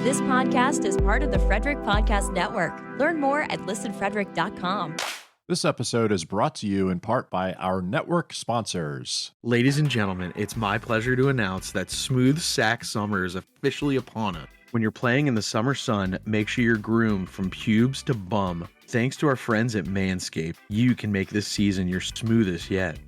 This podcast is part of the Frederick Podcast Network. Learn more at listenfrederick.com. This episode is brought to you in part by our network sponsors. Ladies and gentlemen, it's my pleasure to announce that smooth sack summer is officially upon us. When you're playing in the summer sun, make sure you're groomed from pubes to bum. Thanks to our friends at Manscaped, you can make this season your smoothest yet.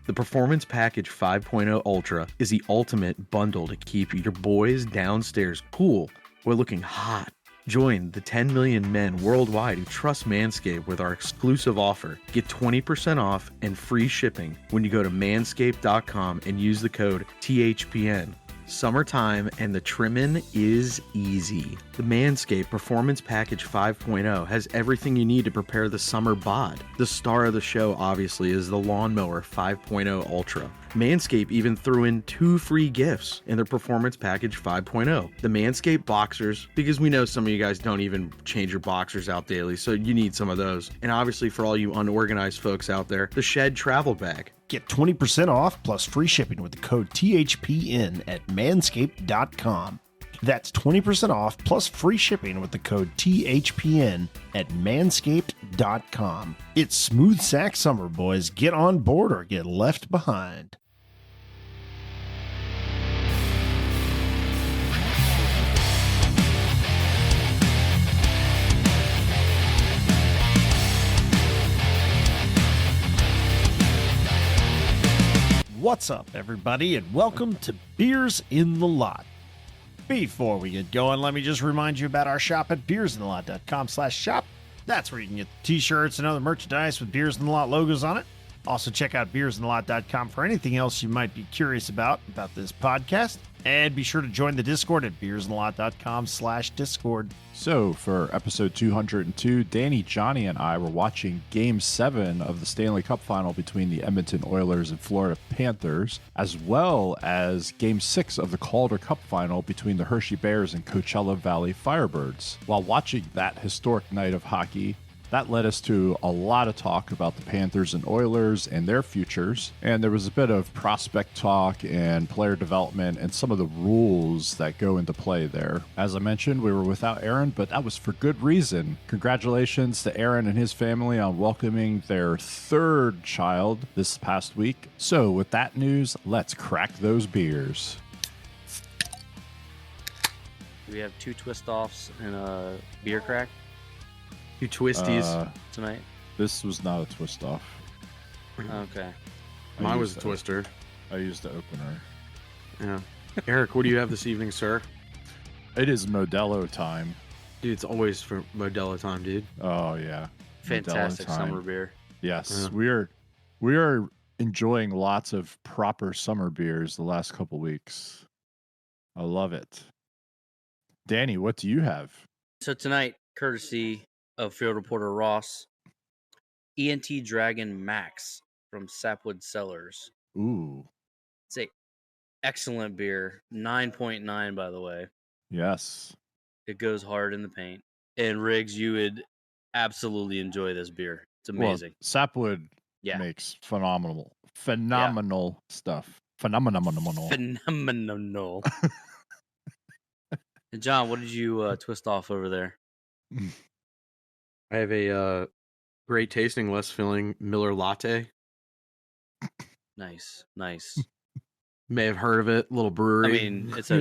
The Performance Package 5.0 Ultra is the ultimate bundle to keep your boys downstairs cool while looking hot. Join the 10 million men worldwide who trust Manscaped with our exclusive offer. Get 20% off and free shipping when you go to manscaped.com and use the code THPN. Summertime and the trimmin' is easy. The Manscaped Performance Package 5.0 has everything you need to prepare the summer bod. The star of the show, obviously, is the Lawnmower 5.0 Ultra. Manscaped even threw in 2 free gifts in their Performance Package 5.0. The Manscaped Boxers, because we know some of you guys don't even change your boxers out daily, so you need some of those. And obviously for all you unorganized folks out there, the Shed Travel Bag. Get 20% off plus free shipping with the code THPN at manscaped.com. That's 20% off plus free shipping with the code THPN at manscaped.com. It's smooth sack summer, boys. Get on board or get left behind. What's up, everybody, and welcome to Beers in the Lot. Before we get going, let me just remind you about our shop at beersinthelot.com/shop. That's where you can get t-shirts and other merchandise with Beers in the Lot logos on it. Also, check out beersinthelot.com for anything else you might be curious about this podcast. And be sure to join the Discord at beersinthelot.com/Discord. So, for episode 202, Danny, Jonny, and I were watching Game 7 of the Stanley Cup Final between the Edmonton Oilers and Florida Panthers, as well as Game 6 of the Calder Cup Final between the Hershey Bears and Coachella Valley Firebirds. While watching that historic night of hockey, that led us to a lot of talk about the Panthers and Oilers and their futures. And there was a bit of prospect talk and player development and some of the rules that go into play there. As I mentioned, we were without Aaron, but that was for good reason. Congratulations to Aaron and his family on welcoming their 3rd child this past week. So with that news, let's crack those beers. We have 2 twist-offs and a beer crack. 2 twisties tonight. This was not a twist off. Okay. Mine was a twister. I used the opener. Yeah. Eric, what do you have this evening, sir? It is Modelo time. Dude, it's always for Modelo time, dude. Oh yeah. Fantastic Modelo time. summer beer. Yes, we are enjoying lots of proper summer beers the last couple weeks. I love it. Danny, what do you have? So tonight, courtesy of field reporter Ross, ENT Dragon Max from Sapwood Cellars. Ooh. It's a excellent beer. 9.9, by the way. Yes. It goes hard in the paint. And Riggs, you would absolutely enjoy this beer. It's amazing. Well, Sapwood makes phenomenal stuff. Phenomenal. And John, what did you twist off over there? I have a great tasting, less filling Miller Latte. Nice. May have heard of it. Little brewery. I mean, it's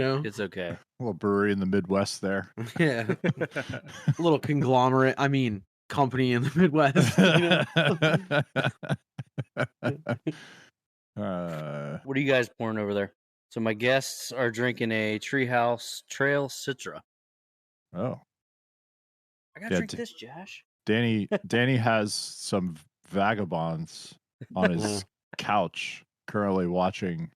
okay. A little brewery in the Midwest there. Yeah. A little conglomerate. I mean, company in the Midwest. What are you guys pouring over there? So my guests are drinking a Treehouse Trail Citra. Oh. I gotta drink this, Josh. Danny has some vagabonds on his couch currently watching.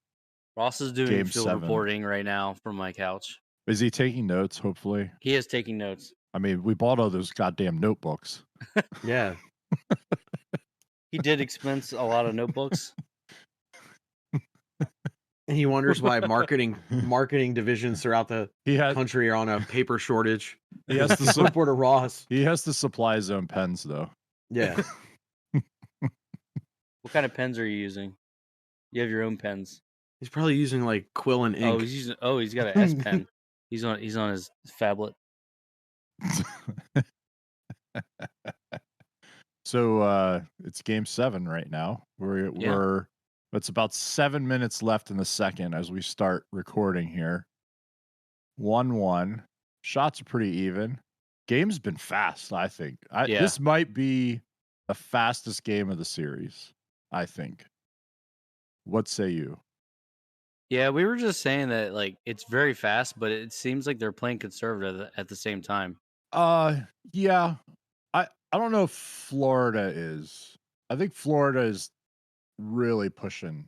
Ross is doing Game field 7. reporting right now from my couch. Is he taking notes, hopefully? He is taking notes. I mean, we bought all those goddamn notebooks. Yeah. He did expense a lot of notebooks. And he wonders why marketing divisions throughout the country are on a paper shortage. He has to report to Ross. He has to supply his own pens, though. Yeah. What kind of pens are you using? You have your own pens. He's probably using like quill and ink. He's got an S pen. He's on his phablet. So it's game 7 right now. It's about 7 minutes left in the second as we start recording here. 1-1. Shots are pretty even. Game's been fast, I think. This might be the fastest game of the series, I think. What say you? Yeah, we were just saying that like it's very fast, but it seems like they're playing conservative at the same time. Yeah. I don't know if Florida is. I think Florida is really pushing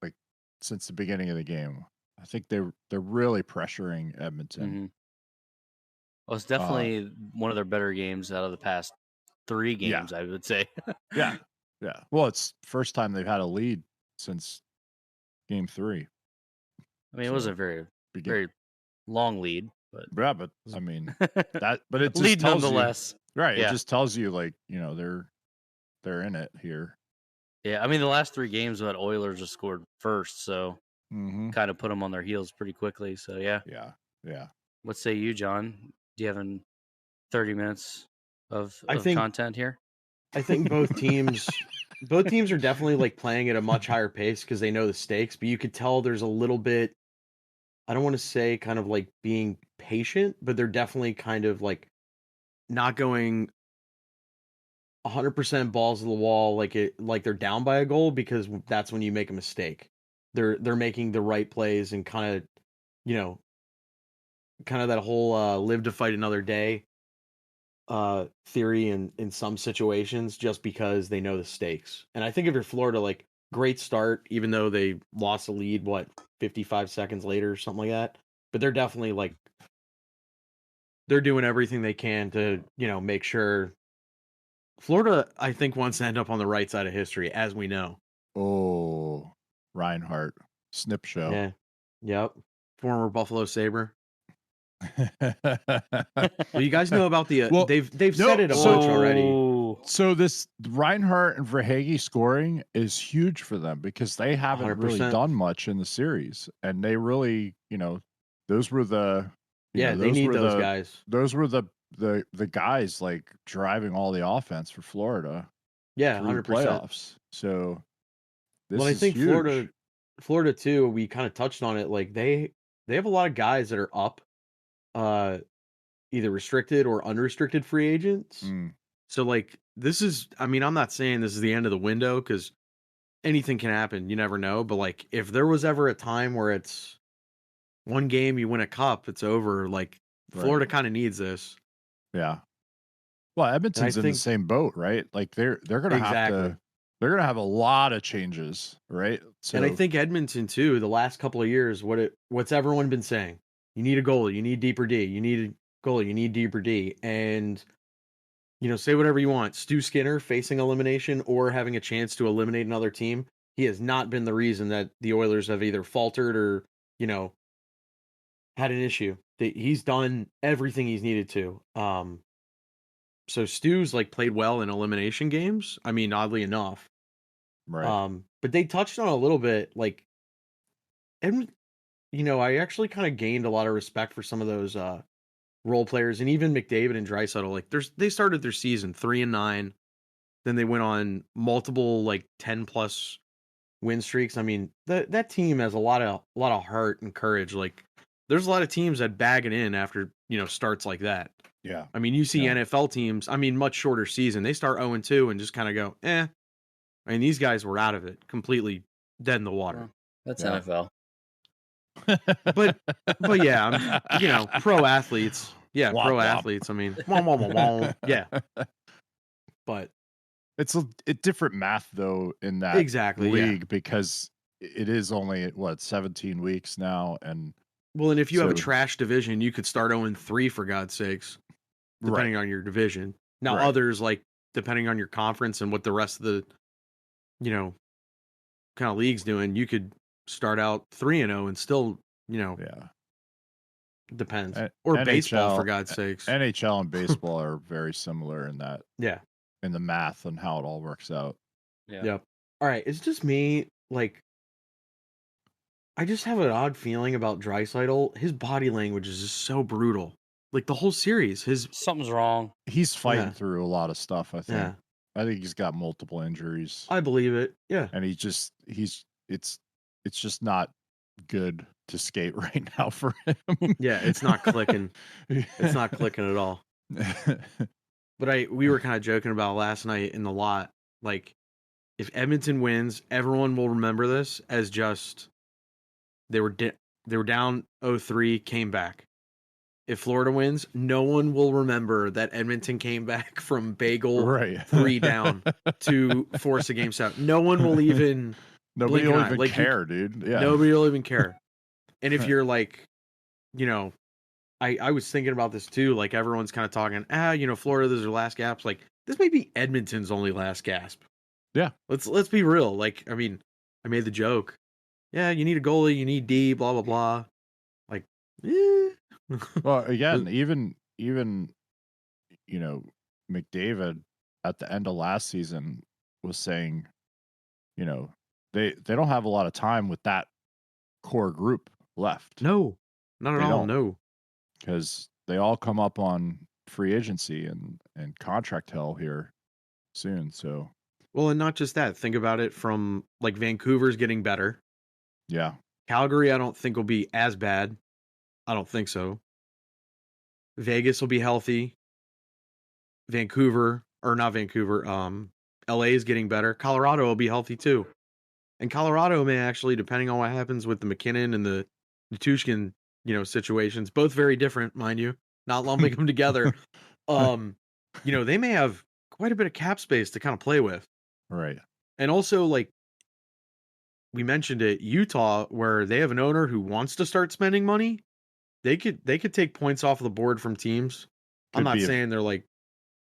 like since the beginning of the game. I think they're really pressuring Edmonton. Mm-hmm. Well, it's definitely one of their better games out of the past 3 games, I would say. Yeah. Well, it's first time they've had a lead since game 3. I mean, it was a very long lead, but yeah, but I mean but it just lead tells nonetheless. You, right? Yeah. It just tells you like they're in it here. Yeah, I mean the last 3 games that Oilers have scored first, so kind of put them on their heels pretty quickly. So yeah. What say you, John? Do you have 30 minutes of content here? I think both teams are definitely like playing at a much higher pace because they know the stakes, but you could tell there's a little bit, I don't want to say kind of like being patient, but they're definitely kind of like not going 100% balls to the wall like they're down by a goal, because that's when you make a mistake. They're making the right plays and kind of that whole live to fight another day theory in some situations, just because they know the stakes. And I think if you're Florida, like, great start, even though they lost the lead 55 seconds later or something like that, but they're definitely like they're doing everything they can to make sure. Florida, I think, wants to end up on the right side of history, as we know. Oh, Reinhart, snip show. Yeah, yep, former Buffalo Sabre. Well, you guys know about the they've said it a bunch already. So this Reinhart and Verhaeghe scoring is huge for them because they haven't 100%. Really done much in the series, and they really, those were the they need those guys. Those were the guys like driving all the offense for Florida. Yeah, 100% playoffs. So this I think huge. Florida too. We kind of touched on it. Like they have a lot of guys that are up. Either restricted or unrestricted free agents. So like this is, I mean, I'm not saying this is the end of the window because anything can happen. You never know. But like if there was ever a time where it's one game, you win a cup, it's over. Like Florida kind of needs this. Yeah. Well, Edmonton's in the same boat, right? Like they're going to have a lot of changes, right? So, and I think Edmonton too, the last couple of years, what's everyone been saying? You need a goalie. You need deeper D. You need a goalie. You need deeper D. And, say whatever you want. Stu Skinner facing elimination or having a chance to eliminate another team, he has not been the reason that the Oilers have either faltered or, had an issue. He's done everything he's needed to. So Stu's like played well in elimination games. I mean, oddly enough. Right. But they touched on a little bit, like, and I actually kind of gained a lot of respect for some of those role players, and even McDavid and Draisaitl. Like, they started their season 3-9, then they went on multiple like 10+ win streaks. I mean, that team has a lot of heart and courage. Like, there's a lot of teams that bag it in after starts like that. Yeah, I mean, you see NFL teams. I mean, much shorter season. They start 0-2 and just kind of go, eh. I mean, these guys were out of it, completely dead in the water. That's NFL. but yeah, pro athletes. Yeah, pro athletes. I mean, yeah. But it's a different math though in that league because it is only 17 weeks now, and if you have a trash division, you could start 0-3 for God's sakes, depending on your division. Now others, like, depending on your conference and what the rest of the kind of league's doing, you could start out 3-0 and still, depends. Or NHL, baseball, for God's sakes. NHL and baseball are very similar in that. Yeah. In the math and how it all works out. Yeah. Yep. All right. It's just me, like, I just have an odd feeling about Draisaitl. His body language is just so brutal. Like the whole series, Something's wrong. He's fighting Yeah. through a lot of stuff, I think. Yeah. I think he's got multiple injuries. I believe it. Yeah. And it's just not good to skate right now for him. Yeah, it's not clicking. It's not clicking at all. But we were kind of joking about last night in the lot. Like, if Edmonton wins, everyone will remember this as just they were down 0-3, came back. If Florida wins, no one will remember that Edmonton came back from bagel 3 down to force a game 7. No one will even. Nobody will even care, dude. Yeah. Nobody will even care. And if you're like, I was thinking about this too. Like everyone's kind of talking, Florida, this is their last gasp. Like this may be Edmonton's only last gasp. Yeah. Let's be real. Like, I mean, I made the joke. Yeah, you need a goalie, you need D, blah blah blah. Like, Well, again, even McDavid at the end of last season was saying, they don't have a lot of time with that core group left. No, not at all. No, because they all come up on free agency and contract hell here soon. So, well, and not just that. Think about it from like Vancouver's getting better. Yeah, Calgary, I don't think will be as bad. I don't think so. Vegas will be healthy. LA is getting better. Colorado will be healthy too. And Colorado may actually, depending on what happens with the McKinnon and the Tushkin, situations, both very different, mind you, not lumping them together. They may have quite a bit of cap space to kind of play with. Right. And also, like we mentioned it, Utah, where they have an owner who wants to start spending money, they could take points off the board from teams. I'm not saying they're like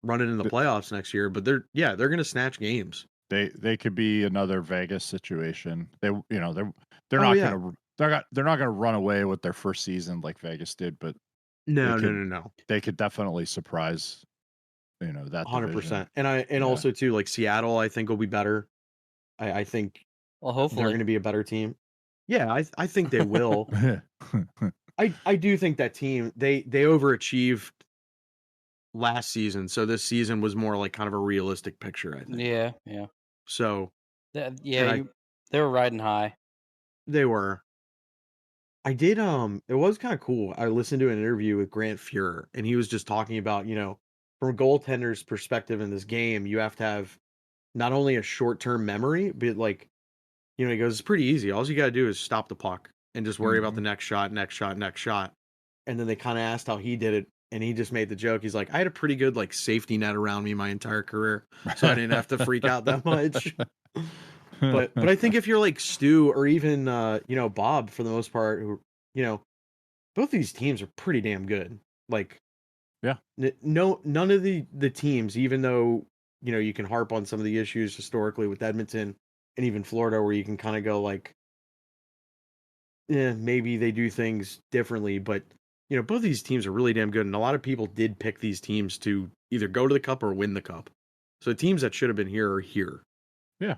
running in the playoffs next year, but they're going to snatch games. They could be another Vegas situation. They're not gonna run away with their first season like Vegas did, but no. They could definitely surprise, that 100%. And also too, like Seattle, I think will be better. I think. Well, hopefully they're going to be a better team. Yeah, I think they will. I do think that team they overachieved last season, so this season was more like kind of a realistic picture, I think. Yeah. So, they were riding high. They were. I did it was kind of cool. I listened to an interview with Grant Fuhrer, and he was just talking about, from a goaltender's perspective in this game, you have to have not only a short-term memory, but like, he goes, it's pretty easy. All you got to do is stop the puck and just worry about the next shot. And then they kind of asked how he did it. And he just made the joke. He's like, I had a pretty good like safety net around me my entire career, so I didn't have to freak out that much. But I think if you're like Stu or even Bob for the most part, who both these teams are pretty damn good. Like, yeah, none of the teams, even though you can harp on some of the issues historically with Edmonton and even Florida, where you can kind of go like, maybe they do things differently, but. Both these teams are really damn good, and a lot of people did pick these teams to either go to the Cup or win the Cup. So the teams that should have been here are here. Yeah.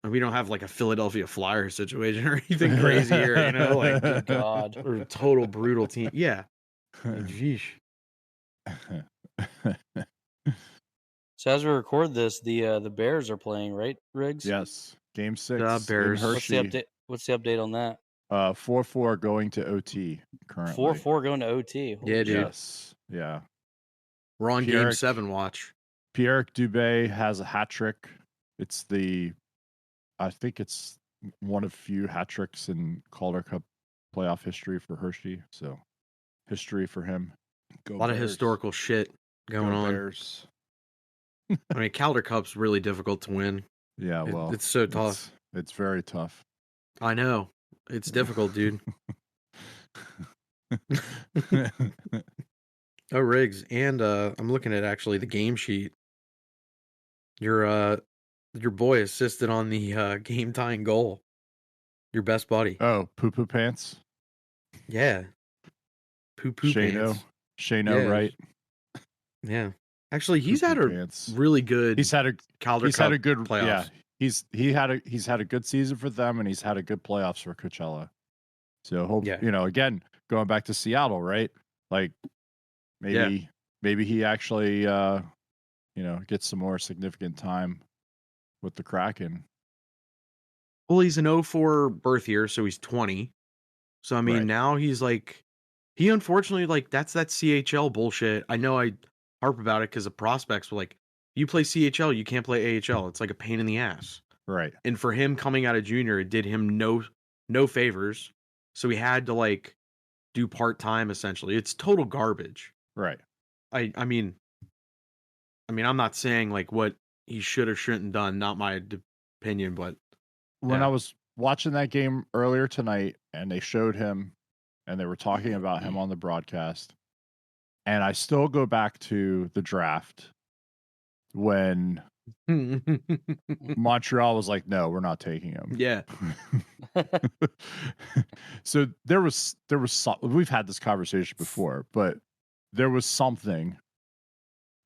And we don't have like a Philadelphia Flyers situation or anything crazy here, like Good God, or a total brutal team. Yeah. Jeez. So as we record this, the Bears are playing, right, Riggs? Yes. Game 6. The Bears. In Hershey. What's the update on that? 4-4 going to OT currently. 4-4 going to OT. Yeah, dude. Yes. Yeah. We're on Game 7 watch. Pierre Dubé has a hat trick. I think it's one of few hat tricks in Calder Cup playoff history for Hershey. So history for him. A lot of historical shit going on. Bears. I mean, Calder Cup's really difficult to win. Yeah, well, it's so tough. It's very tough. I know. It's difficult, dude. Oh, Riggs, and I'm looking at actually the game sheet. Your boy assisted on the game tying goal. Your best buddy. Oh, Poo Poo Pants. Yeah. Poo Poo Pants. Shano, right? Yeah. Actually, he's had a really good. He's had a Calder Cup had a good playoffs. Yeah. He's had a good season for them, and he's had a good playoffs for Coachella. So hope again, going back to Seattle, right? Like maybe he actually gets some more significant time with the Kraken. Well, he's an 04 birth year, so he's 20. So I mean, now he's like, he unfortunately, like, that's that CHL bullshit. I know I harp about it because the prospects were like, you play CHL, you can't play AHL. It's like a pain in the ass. Right. And for him coming out of junior, it did him no favors. So he had to like do part-time essentially. It's total garbage. Right. I mean, I'm not saying like what he should or shouldn't done, not my opinion, but when I was watching that game earlier tonight and they showed him and they were talking about him on the broadcast, and I still go back to the draft when Montreal was like, no, we're not taking him. Yeah. So there was we've had this conversation before, but there was something,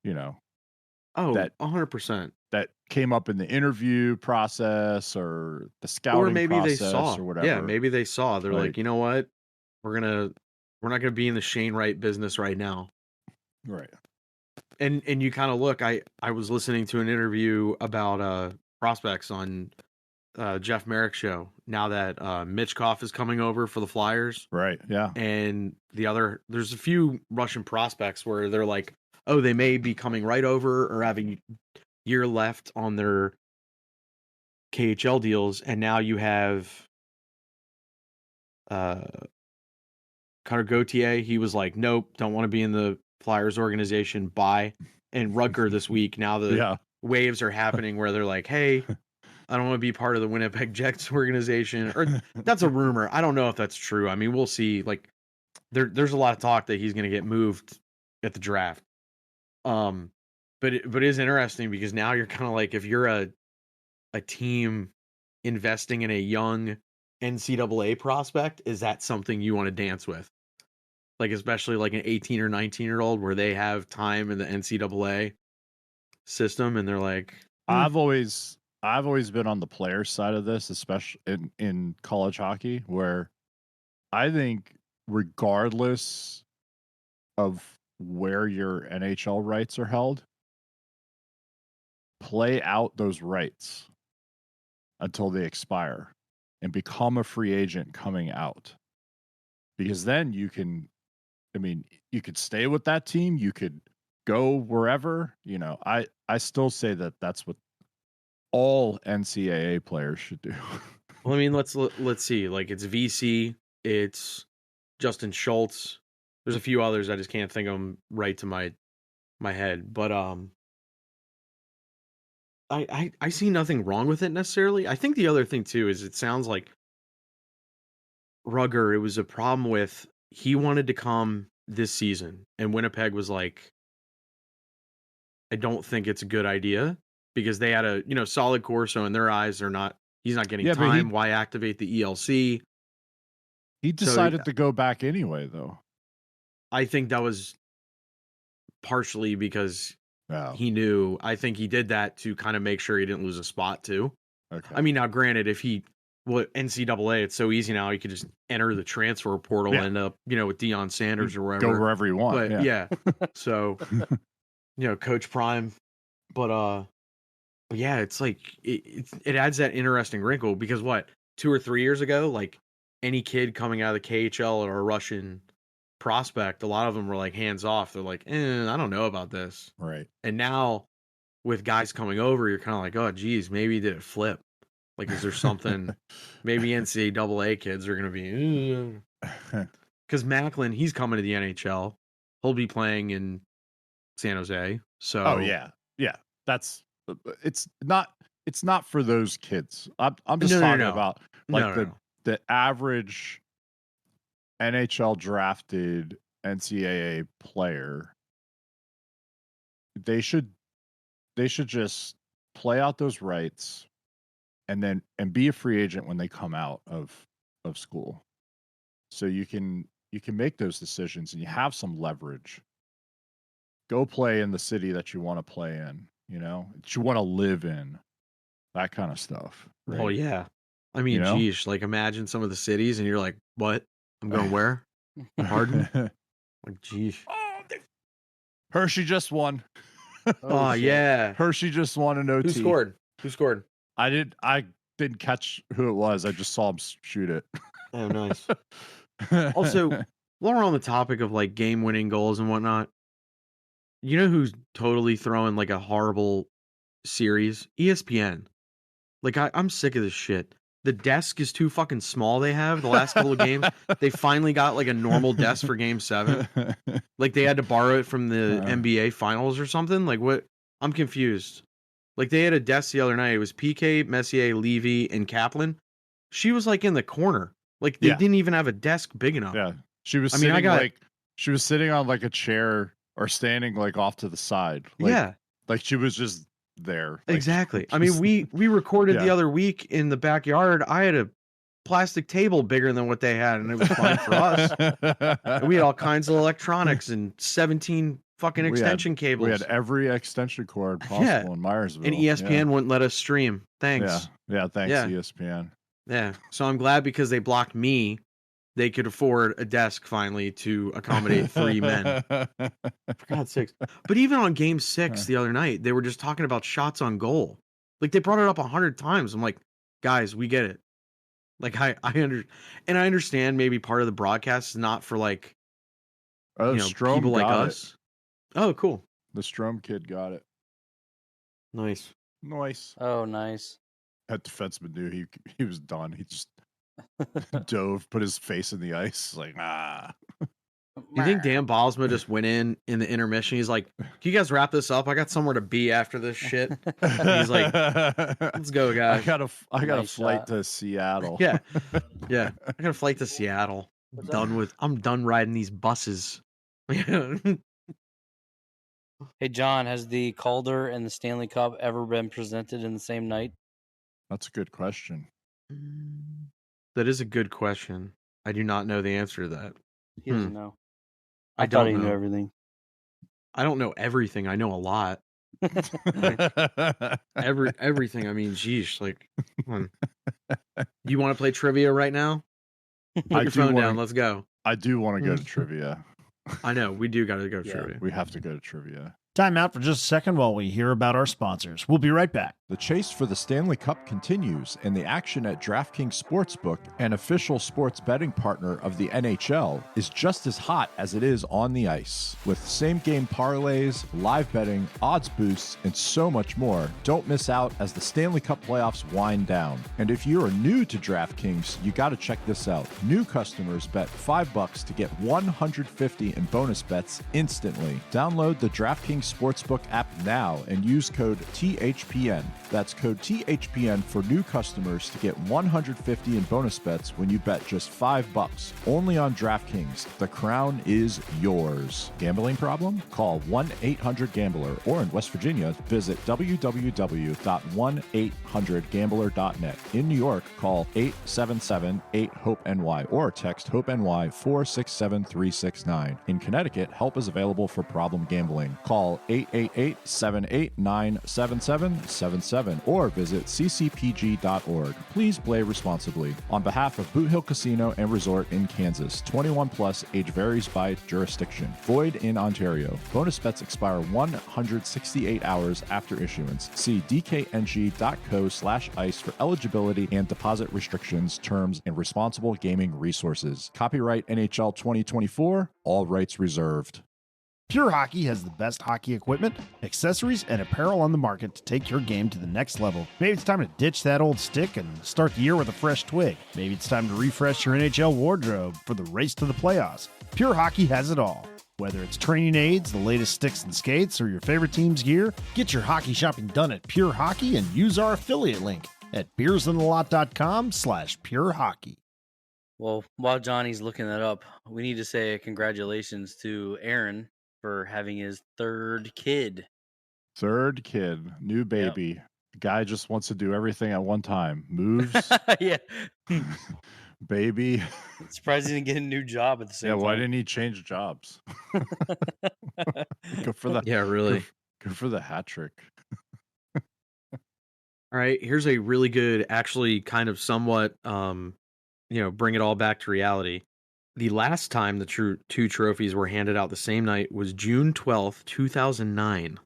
that 100% that came up in the interview process or the scouting or maybe process they saw or whatever. Yeah, maybe they saw. They're like, you know what? We're not gonna be in the Shane Wright business right now. Right. And you kind of look, I was listening to an interview about prospects on Jeff Merrick's show now that Mitchkov is coming over for the Flyers. Right. Yeah. And there's a few Russian prospects where they're like, oh, they may be coming right over or having a year left on their KHL deals. And now you have Cutter Gauthier. He was like, nope, don't want to be in the Flyers organization. Bye. And Rutger this week, now the waves are happening where they're like, hey, I don't want to be part of the Winnipeg Jets organization. Or that's a rumor. I don't know if that's true. I mean, we'll see. Like, there's a lot of talk that he's going to get moved at the draft. But it is interesting because now you're kind of like, if you're a team investing in a young NCAA prospect, is that something you want to dance with? Like, especially like an 18 or 19-year-old where they have time in the NCAA system and they're like, I've always been on the player side of this, especially in college hockey, where I think regardless of where your NHL rights are held, play out those rights until they expire and become a free agent coming out. Because then you could stay with that team, you could go wherever, I still say that that's what all NCAA players should do. Well, I mean, let's see. Like, it's VC, it's Justin Schultz. There's a few others I just can't think of them right to my head. But I see nothing wrong with it necessarily. I think the other thing too is it sounds like Rugger, it was a problem with, he wanted to come this season and Winnipeg was like, I don't think it's a good idea because they had a solid core, so in their eyes he's not getting time. Why activate the ELC? He decided to go back anyway, though. I think that was partially because he knew. I think he did that to kind of make sure he didn't lose a spot too. Okay. I mean, now granted, if NCAA, it's so easy now. You could just enter the transfer portal and end up, with Deion Sanders or wherever. Go wherever you want. But so, Coach Prime. But yeah, it's like it adds that interesting wrinkle because 2 or 3 years ago, like any kid coming out of the KHL or a Russian prospect, a lot of them were like hands off. They're like, I don't know about this. Right. And now with guys coming over, you're kind of like, oh, geez, maybe did it flip? Like, is there something? Maybe NCAA kids are going to be, because Macklin, he's coming to the NHL. He'll be playing in San Jose. So, yeah, it's not for those kids. I'm just talking about the average NHL drafted NCAA player. They should just play out those rights and be a free agent when they come out of school. So you can make those decisions and you have some leverage. Go play in the city that you want to play in, that you want to live in, that kind of stuff. Right? Oh yeah. I mean, You know? geez, like imagine some of the cities and you're like, what? I'm going where? Pardon? Like, geez. Hershey just won. Oh, shit. yeah. Hershey just won an OT. Who scored? Who scored? I didn't catch who it was. I just saw him shoot it. Oh, nice. Also, while we're on the topic of like game-winning goals and whatnot, you know who's totally throwing like a horrible series? ESPN. Like I'm sick of this shit. The desk is too fucking small. They have the last couple of games. They finally got like a normal desk for Game 7. Like they had to borrow it from the NBA Finals or something. Like what? I'm confused. Like they had a desk the other night. It was PK, Messier, Levy, and Kaplan. She was like in the corner. Like they didn't even have a desk big enough. Yeah, she was. She was sitting on like a chair or standing like off to the side. Like, like she was just there. Like, exactly. I mean, we recorded the other week in the backyard. I had a plastic table bigger than what they had, and it was fine for us. And we had all kinds of electronics and 17 fucking extension cables. We had every extension cord possible in Myersville. And ESPN wouldn't let us stream. Thanks. Yeah, thanks, ESPN. Yeah. So I'm glad because they blocked me, they could afford a desk finally to accommodate 3 men. For God's sakes. But even on Game 6 the other night, they were just talking about shots on goal. Like they brought it up 100 times. I'm like, guys, we get it. Like I understand maybe part of the broadcast is not for like Strom people like us. Oh, cool. The Strom kid got it. Nice. Oh, nice. That defenseman knew he was done. He just dove, put his face in the ice, like You think Dan Bosma just went in the intermission? He's like, "Can you guys wrap this up? I got somewhere to be after this shit." And he's like, "Let's go, guys." I got a flight to Seattle. Yeah. I got a flight to Seattle. I'm done riding these buses. Hey, John, has the Calder and the Stanley Cup ever been presented in the same night? That's a good question. That is a good question. I do not know the answer to that. He doesn't know. I thought don't he know. knew everything. I don't know everything. I know a lot. Everything. I mean, geez, like, come on. You want to play trivia right now? Put your phone down. Let's go. I do want to go to trivia. I know. We do got to go to trivia. We have to go to trivia. Time out for just a second while we hear about our sponsors. We'll be right back. The chase for the Stanley Cup continues, and the action at DraftKings Sportsbook, an official sports betting partner of the NHL, is just as hot as it is on the ice. With same-game parlays, live betting, odds boosts, and so much more, don't miss out as the Stanley Cup playoffs wind down. And if you're new to DraftKings, you got to check this out. New customers bet $5 to get $150 in bonus bets instantly. Download the DraftKings Sportsbook app now and use code THPN. That's code THPN for new customers to get $150 in bonus bets when you bet just $5. Only on DraftKings. The crown is yours. Gambling problem? Call 1-800-GAMBLER or in West Virginia, visit www.1800gambler.net. In New York, call 877-8-HOPE-NY or text HOPE-NY 467-369. In Connecticut, help is available for problem gambling. Call 888-789-7777 or visit ccpg.org. Please play responsibly. On behalf of Boot Hill Casino and Resort in Kansas, 21 plus, age varies by jurisdiction. Void in Ontario. Bonus bets expire 168 hours after issuance. See dkng.co/ice for eligibility and deposit restrictions, terms, and responsible gaming resources. Copyright NHL 2024, all rights reserved. Pure Hockey has the best hockey equipment, accessories, and apparel on the market to take your game to the next level. Maybe it's time to ditch that old stick and start the year with a fresh twig. Maybe it's time to refresh your NHL wardrobe for the race to the playoffs. Pure Hockey has it all. Whether it's training aids, the latest sticks and skates, or your favorite team's gear, get your hockey shopping done at Pure Hockey and use our affiliate link at beersintheLot.com/purehockey. Well, while Johnny's looking that up, we need to say congratulations to Aaron for having his third kid. New baby. Yep. The guy just wants to do everything at one time. Moves, Yeah. baby. Surprised he didn't get a new job at the same time. Why didn't he change jobs? Go for that. Yeah, really. Go for the hat trick. All right, here's a really good, actually kind of somewhat, bring it all back to reality. The last time the two trophies were handed out the same night was June 12th, 2009.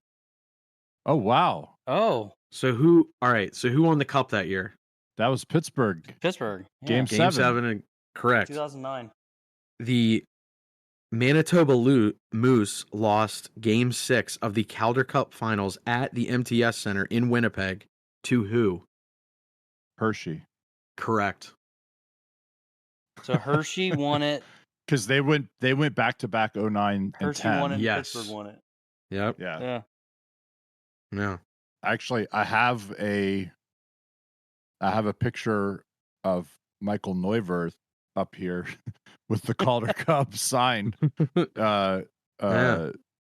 Oh, wow. Oh, So who won the cup that year? That was Pittsburgh. Pittsburgh. Yeah. Game Game 7. 7, correct. 2009. The Manitoba Moose lost Game 6 of the Calder Cup Finals at the MTS Center in Winnipeg to who? Hershey. Correct. So Hershey won it. Because they went back to back 09 and Hershey 10. won it. Yes. Pittsburgh won it. Yep. Yeah. Yeah. Yeah. Actually, I have a picture of Michael Neuwirth up here with the Calder Cup sign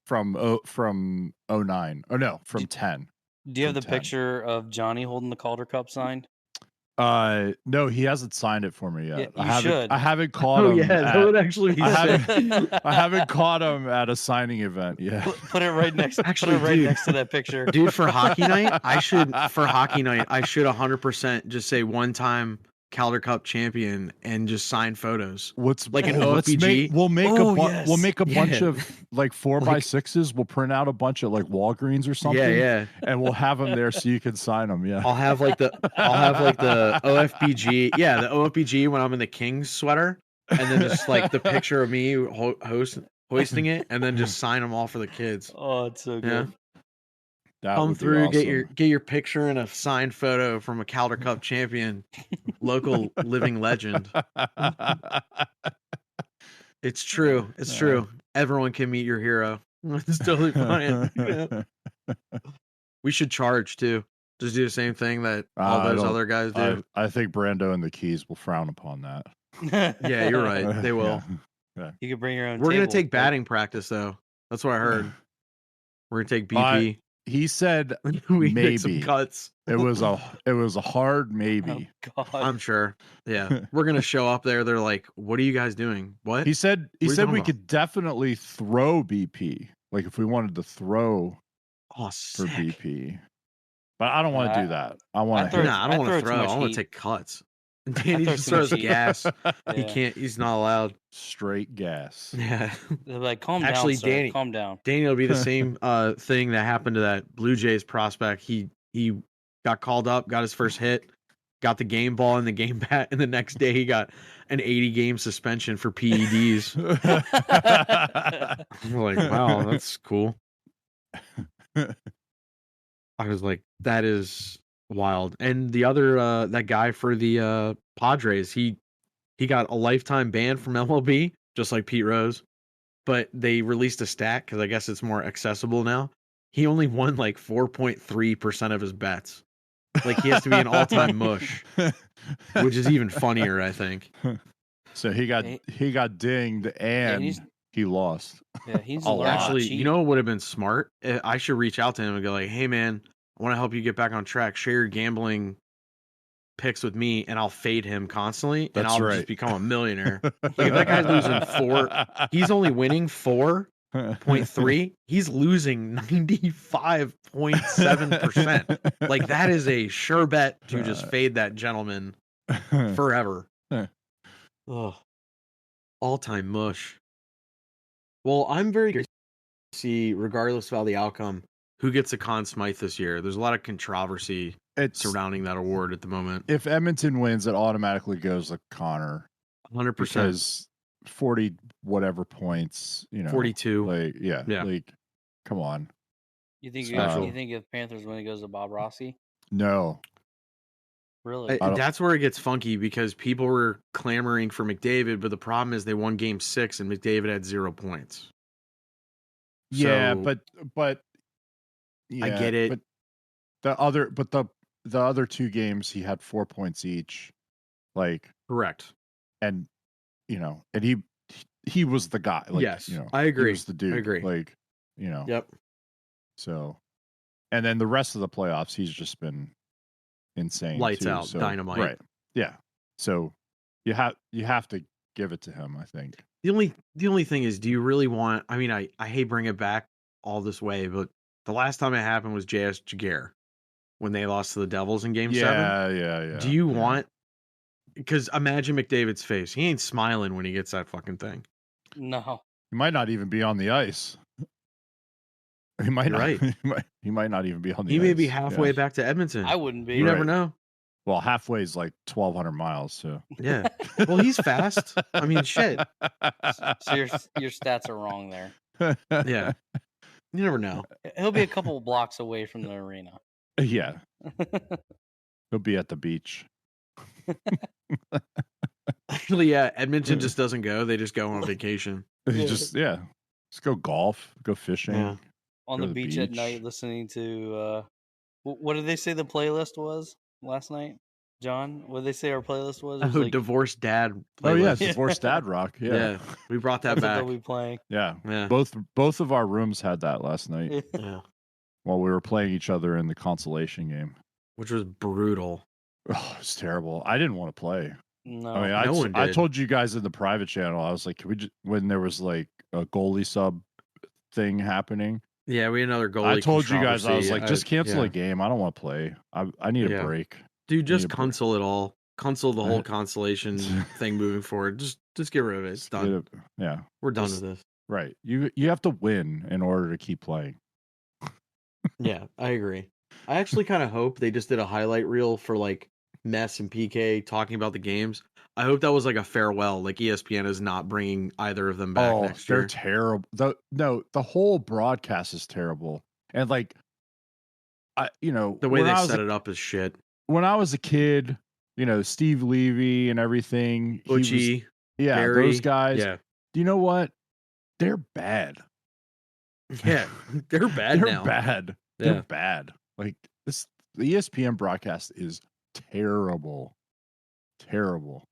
from 09. Oh no, from 10. Do you have From the 10. picture of Jonny holding the Calder Cup sign? No, he hasn't signed it for me yet. Yeah, you should. I haven't caught him. that would actually be sick. I haven't caught him at a signing event yet. Put it right next. Actually, put it right dude. next to that picture. Dude, for hockey night, I should 100% just say one-time Calder Cup champion and just sign photos. Let's Like an let's OFBG? we'll make yes. we'll make a bunch Yeah. of like 4x6s. We'll print out a bunch of like Walgreens or something. Yeah. And we'll have them there so you can sign them. Yeah. I'll have like the OFBG. Yeah, the OFBG when I'm in the Kings sweater, and then just like the picture of me hoisting it, and then just sign them all for the kids. Oh, it's so Yeah. good. That Come would be through, awesome. get your picture and a signed photo from a Calder Cup champion, local living legend. It's true. It's true. Everyone can meet your hero. It's totally fine. We should charge too. Just do the same thing that all I those don't- other guys do. I think Brando and the Keys will frown upon that. Yeah, you're right. They will. You can bring your own. We're gonna table. take batting practice though. That's what I heard. We're gonna take BP. He said We make some maybe. cuts. it was a hard maybe. Oh God. I'm sure. Yeah, we're gonna show up there. They're like, "What are you guys doing? What?" He said What are you talking we about? could definitely throw BP. Like if we wanted to throw Oh, for sick. BP. But I don't want to do that. I want throw- to Nah, I don't want throw to too throw. much I want heat. to take cuts. Danny throw just too much throws heat. gas. He Yeah. can't. He's not allowed. straight gas. Yeah. They're like, calm Actually, down, sir. Danny- Calm down. Danny will be the same thing that happened to that Blue Jays prospect. He got called up, got his first hit, got the game ball and the game bat, and the next day he got an 80-game suspension for PEDs. I'm like, wow, that's cool. I was like, that is wild. And the other that guy for the Padres, he got a lifetime ban from MLB, just like Pete Rose. But they released a stat because I guess it's more accessible now. He only won like 4.3% of his bets. Like he has to be an all-time mush, which is even funnier, I think. So he got dinged and he's- he lost. Yeah, he's Oh, learning to actually, cheat. you know what would have been smart? I should reach out to him and go like, "Hey, man, I want to help you get back on track. Share your gambling picks with me, and I'll fade him constantly, and That's I'll right. just become a millionaire." Like if that guy's losing 4, he's only winning 4.3. He's losing 95.7%. Like that is a sure bet to just fade that gentleman forever. Ugh. All-time mush. Well, I'm very curious to see, regardless of all the outcome, who gets a Conn Smythe this year. There's a lot of controversy It's surrounding that award at the moment. if Edmonton wins, it automatically goes to Connor 100%. because 40 whatever points, 42. Like yeah, Yeah. like come on. You think Special. you think if Panthers win, it goes to Bob Rossi? No. Really? I don't- That's where it gets funky because people were clamoring for McDavid, but the problem is they won Game 6 and McDavid had 0 points. Yeah, So- but I get it. But the other two games he had 4 points each. Like Correct. and and he was the guy. Like, Yes, I He agree. was the dude. I agree. Like, Yep. So and then the rest of the playoffs he's just been insane. Lights too, out, so- dynamite. Right. Yeah. So you have to give it to him, I think. The only thing is, do you really want? I mean, I hate bringing it back all this way, but the last time it happened was J.S. Jaguar. when they lost to the Devils in Game 7? Yeah. Do you want? Because imagine McDavid's face. He ain't smiling when he gets that fucking thing. No. He might not even be on the ice. He might You're not. right. He might not even be on the He ice. may be halfway Yeah. back to Edmonton. I wouldn't be. You never Right. know. Well, halfway is like 1,200 miles. So Yeah. Well, he's fast. I mean, shit. So your stats are wrong there. Yeah. You never know. He'll be a couple blocks away from the arena. Yeah. He'll be at the beach. Actually, yeah. Edmonton just doesn't go. They just go on vacation. Just go golf, go fishing. Yeah. On Go the to the beach at beach. night, listening to what did they say the playlist was last night? John, what did they say our playlist was? It was Oh, like, divorced dad. Oh yeah, playlist. divorced dad rock. Yeah. Yeah. We brought that that's what back. they'll be playing. Yeah. Yeah. Both of our rooms had that last night Yeah. while we were playing each other in the consolation game. Which was brutal. Oh, it's terrible. I didn't want to play. No, I mean, No one I did. told you guys in the private channel. I was like, can we just, when there was like a goalie sub thing happening, Yeah, we had another goalie. I told you guys, I was controversy. like, just cancel yeah. a game. I don't want to play. I need a Yeah. break. Dude, just need a break. console it all. Console the whole consolation thing moving forward. Just get rid of it. It's done. Yeah, We're done just- with this. right. You have to win in order to keep playing. Yeah, I agree. I actually kind of hope they just did a highlight reel for like Mess and PK talking about the games. I hope that was like a farewell. Like ESPN is not bringing either of them back next they're year. terrible. The whole broadcast is terrible. And like, The way they set it up is shit. when I was a kid, Steve Levy and everything. he was- Butchie, yeah, Barry, those guys. Yeah, You know what? They're bad. yeah, they're bad They're now. bad. Yeah. They're bad. Like the ESPN broadcast is terrible. Terrible.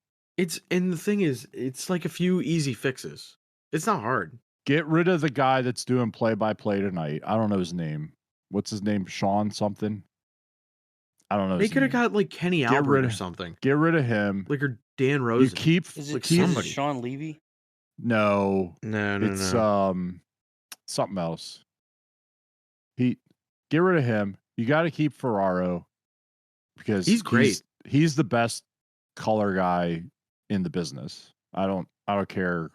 And the thing is, it's like a few easy fixes. It's not hard. Get rid of the guy that's doing play-by-play tonight. I don't know his name. What's his name? Sean something? I don't know. They his could have name. got like Kenny Get Albert rid or of- something, Get rid of him. like or Dan You Rosen. keep is like, it, is it somebody. Sean Levy? No, No, it's no. something else. Get rid of him. You got to keep Ferraro because He's great. He's the best color guy in the business. I don't care,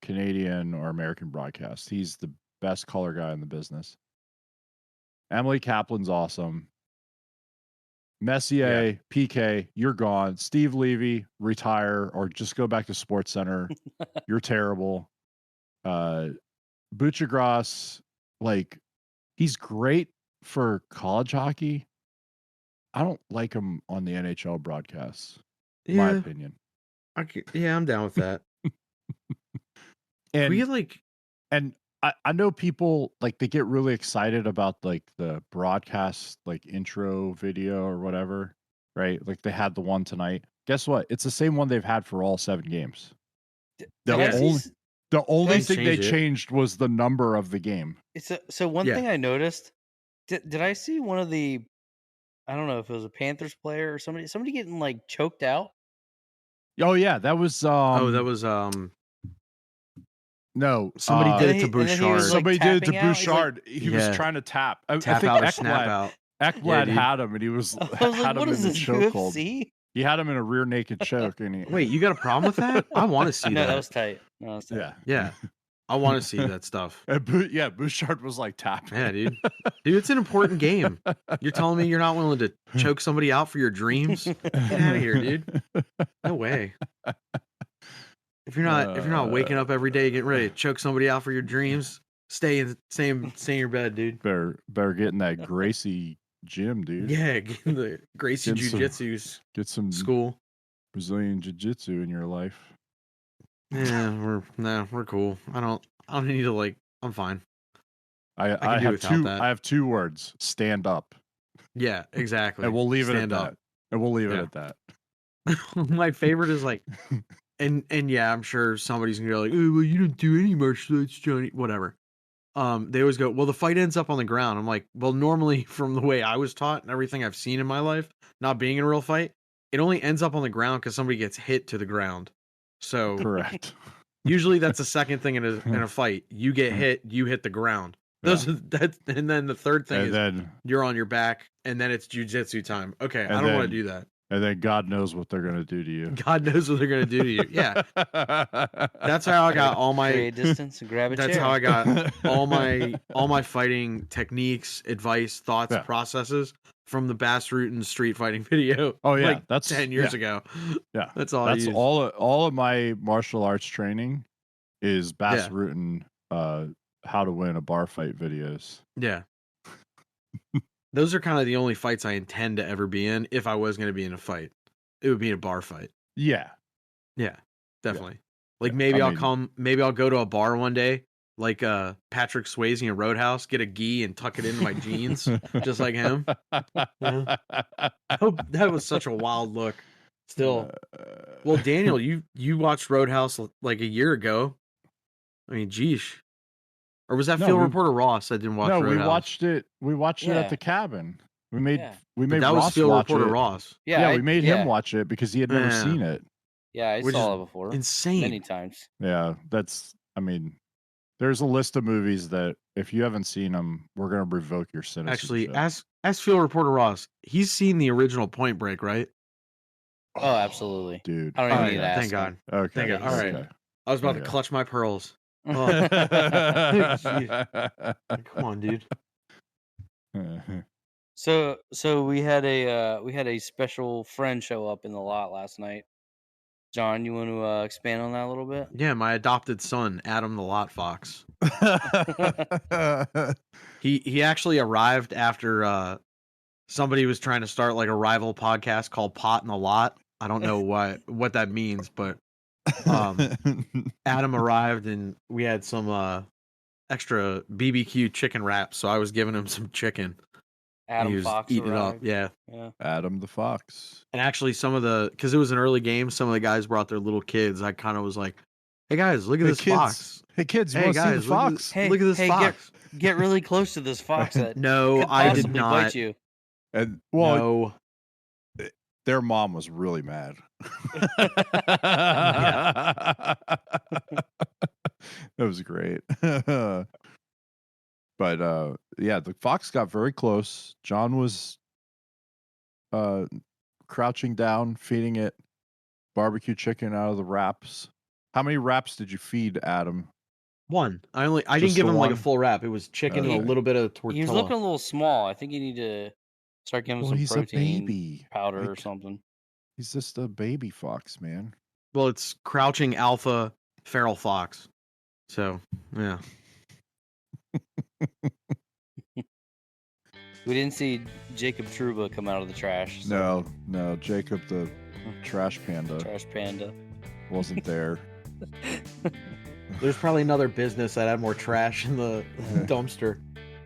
Canadian or American broadcast. He's the best color guy in the business. Emily Kaplan's awesome. Messier, PK, you're gone. Steve Levy, retire or just go back to Sports Center. You're terrible. Buchagras, like, he's great for college hockey. I don't like him on the NHL broadcasts. My Yeah, opinion. I'm down with that. And We like, and I know people like they get really excited about like the broadcast like intro video or whatever, right? Like they had the one tonight. Guess what? It's the same one they've had for all 7 games. The Did I see only s- the only Didn't thing they change it. changed was the number of the game. So one Yeah. thing I noticed, did I see one of the, I don't know if it was a Panthers player or somebody getting like choked out? Oh yeah, that was that was no somebody did it to And then he was, Bouchard. like, somebody did it to tapping out. He's like- Bouchard. He was Yeah. trying to tap. I tap think out or Ekblad- snap out. Ekblad dude. had him, and he was I was had like, him what in is the this chokehold. UFC? He had him in a rear naked choke, and he Wait, you got a problem with that? I want to see No, that. that was tight. No, that was tight. yeah. Yeah, I want to see that stuff. And Bouchard was like tapping. Yeah, dude. Dude, it's an important game. You're telling me you're not willing to choke somebody out for your dreams? Get out of here, dude. No way. If you're not waking up every day getting ready to choke somebody out for your dreams, stay in your bed, dude. Better get in that Gracie gym, dude. Yeah, get in the Gracie Get some- Jiu-Jitsu's Get some school. Brazilian jiu-jitsu in your life. Yeah, we're cool. I don't need to like. I'm fine. I can do have without two. that. I have 2 words: stand up, Yeah, exactly. and we'll leave it at Stand that. up. And we'll leave it Yeah. at that. My favorite is like, and yeah, I'm sure somebody's gonna go like, oh, well, you didn't do any martial arts, Johnny. Whatever. They always go, well, the fight ends up on the ground. I'm like, well, normally from the way I was taught and everything I've seen in my life, not being in a real fight, it only ends up on the ground because somebody gets hit to the ground. So Correct. usually that's the second thing in a fight. You get hit, you hit the ground. Those are that, and then the third thing And is then you're on your back, and then it's jujitsu time. Okay, I And don't want to then- do that. and then God knows what they're gonna do to you. God knows what they're gonna do to you. Yeah, that's how I got all my. Create distance and grab a That's chair. how I got all my fighting techniques, advice, thoughts, Yeah. processes from the Bass Rutten street fighting video. Oh, yeah, like that's- 10 years yeah. ago. Yeah, That's all. That's I used. all of my martial arts training is Bass Yeah. Rutten how to win a bar fight videos. Yeah. Those are kind of the only fights I intend to ever be in. If I was going to be in a fight, it would be a bar fight. Yeah. Yeah, definitely. Like Yeah, maybe I I'll mean- maybe I'll go to a bar one day, like Patrick Swayze in Roadhouse, get a gi and tuck it into my jeans, just like him. Yeah. Oh, that was such a wild look. Still, well, Daniel, you watched Roadhouse like a year ago. I mean, geesh. Or was that No, field we- reporter Ross that didn't watch no, Roadhouse? we watched it. We watched it Yeah. at the cabin. We made Yeah. we But made that Ross was field watch reporter it. Ross. Yeah, we made yeah. him watch it because he had never Yeah. seen it. Yeah, I Which saw is it before Insane. many times. Yeah, that's. I mean, there's a list of movies that if you haven't seen them, we're gonna revoke your Actually, citizenship. ask field reporter Ross. He's seen the original Point Break, right? Oh, absolutely. dude. I don't even All right, need to ask. thank God. him. Okay. Thank God. All right. okay. I was about Okay. to clutch my pearls. Oh, come on, dude. So we had a special friend show up in the lot last night. John, you want to expand on that a little bit? Yeah, my adopted son, Adam the Lot Fox. He actually arrived after somebody was trying to start like a rival podcast called Pot in the Lot. I don't know what that means, but Adam arrived and we had some extra BBQ chicken wraps, so I was giving him some chicken. and Adam he was Fox eating arrived. it up. Yeah. Yeah. Adam the Fox. And actually some of because it was an early game, some of the guys brought their little kids. I kind of was like, hey guys, look at Hey, this kids. fox. Hey kids, you Hey want to see the guys, look at fox? this- Hey, look at this hey, fox. Get really close to this fox that No, could I did possibly not. bite you. And well, No. their mom was really mad. That was great. But yeah, the fox got very close. John was crouching down, feeding it barbecue chicken out of the wraps. How many wraps did you feed Adam? One. I Just didn't give the him like a one? full wrap. It was chicken and Okay. a little bit of tortilla. He was looking a little small. I think you need to start giving him Well, some he's a protein baby. powder or Like, something. He's just a baby fox, man. Well, it's crouching alpha feral fox. So, yeah. We didn't see Jacob Truba come out of the trash. So No, Jacob the trash panda trash panda. wasn't there. There's probably another business that had more trash in the dumpster.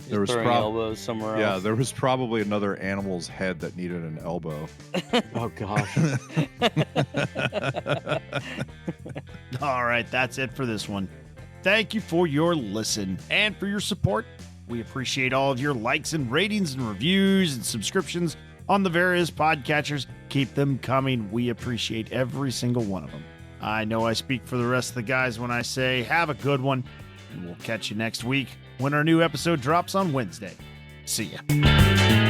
There was Throwing elbows somewhere else. Yeah, there was probably another animal's head that needed an elbow. Oh, gosh. All right, that's it for this one. Thank you for your listen and for your support. We appreciate all of your likes and ratings and reviews and subscriptions on the various podcatchers. Keep them coming. We appreciate every single one of them. I know I speak for the rest of the guys when I say have a good one, and we'll catch you next week when our new episode drops on Wednesday. See ya.